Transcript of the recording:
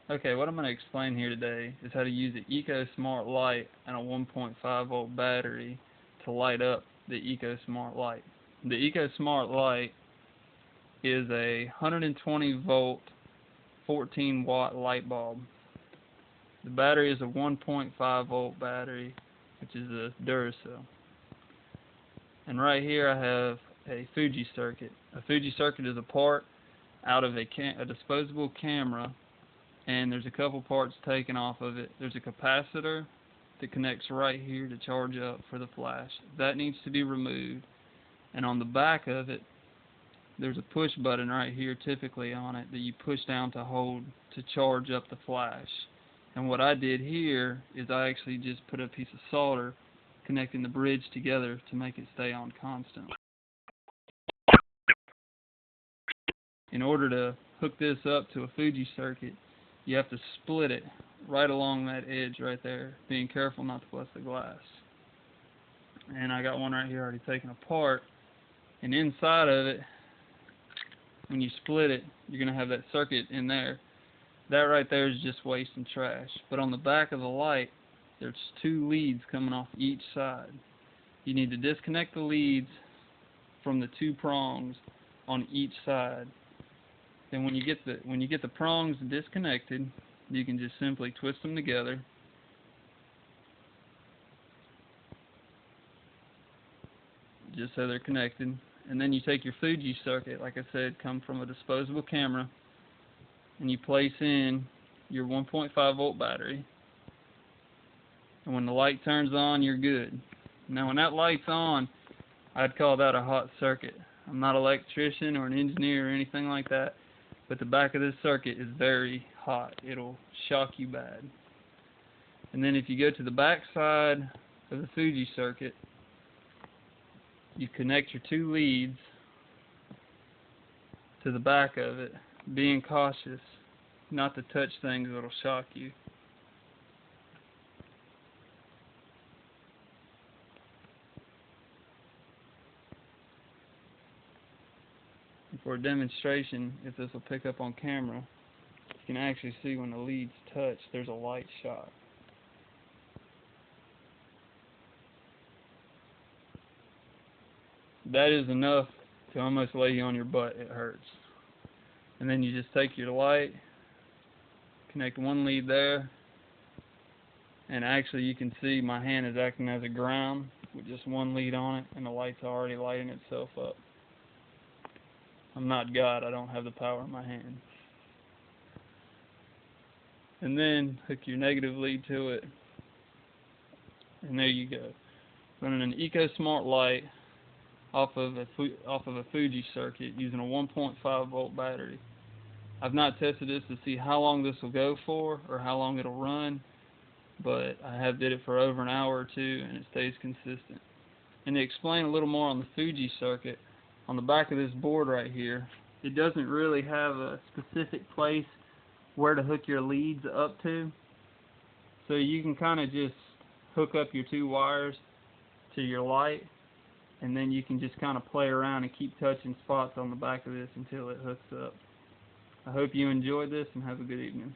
Okay, what I'm going to explain here today is how to use the EcoSmart light and a 1.5 volt battery to light up the EcoSmart light. The EcoSmart light is a 120 volt 14 watt light bulb. The battery is a 1.5 volt battery, which is a Duracell. And right here I have a Fuji circuit. A Fuji circuit is a part out of a disposable camera, and there's a couple parts taken off of it. There's a capacitor that connects right here to charge up for the flash. That needs to be removed. And on the back of it, there's a push button right here typically on it that you push down to hold to charge up the flash. And what I did here is I actually just put a piece of solder connecting the bridge together to make it stay on constant. In order to hook this up to a Fuji circuit, you have to split it right along that edge right there, being careful not to bust the glass. And I got one right here already taken apart, and inside of it, when you split it, you're going to have that circuit in there. That right there is just waste and trash. But on the back of the light, there's two leads coming off each side. You need to disconnect the leads from the two prongs on each side. Then when you get the prongs disconnected, you can just simply twist them together. Just so they're connected. And then you take your Fuji circuit, like I said, come from a disposable camera, and you place in your 1.5 volt battery. And when the light turns on, you're good. Now when that light's on, I'd call that a hot circuit. I'm not an electrician or an engineer or anything like that, but the back of this circuit is very hot. It'll shock you bad. And then if you go to the back side of the Fuji circuit, you connect your two leads to the back of it, being cautious not to touch things that'll shock you. And for a demonstration, if this will pick up on camera, you can actually see when the leads touch, there's a light shock. That is enough to almost lay you on your butt. It hurts. And then you just take your light, connect one lead there, and actually you can see my hand is acting as a ground with just one lead on it, and the light's already lighting itself up. I'm not God, I don't have the power in my hand. And then hook your negative lead to it, and there you go. Running an EcoSmart light off of a Fuji circuit using a 1.5 volt battery. I've not tested this to see how long this will go for or how long it'll run, but I have did it for over an hour or two and it stays consistent. And to explain a little more on the Fuji circuit, on the back of this board right here, it doesn't really have a specific place where to hook your leads up to, so you can kind of just hook up your two wires to your light, and then you can just kind of play around and keep touching spots on the back of this until it hooks up. I hope you enjoyed this and have a good evening.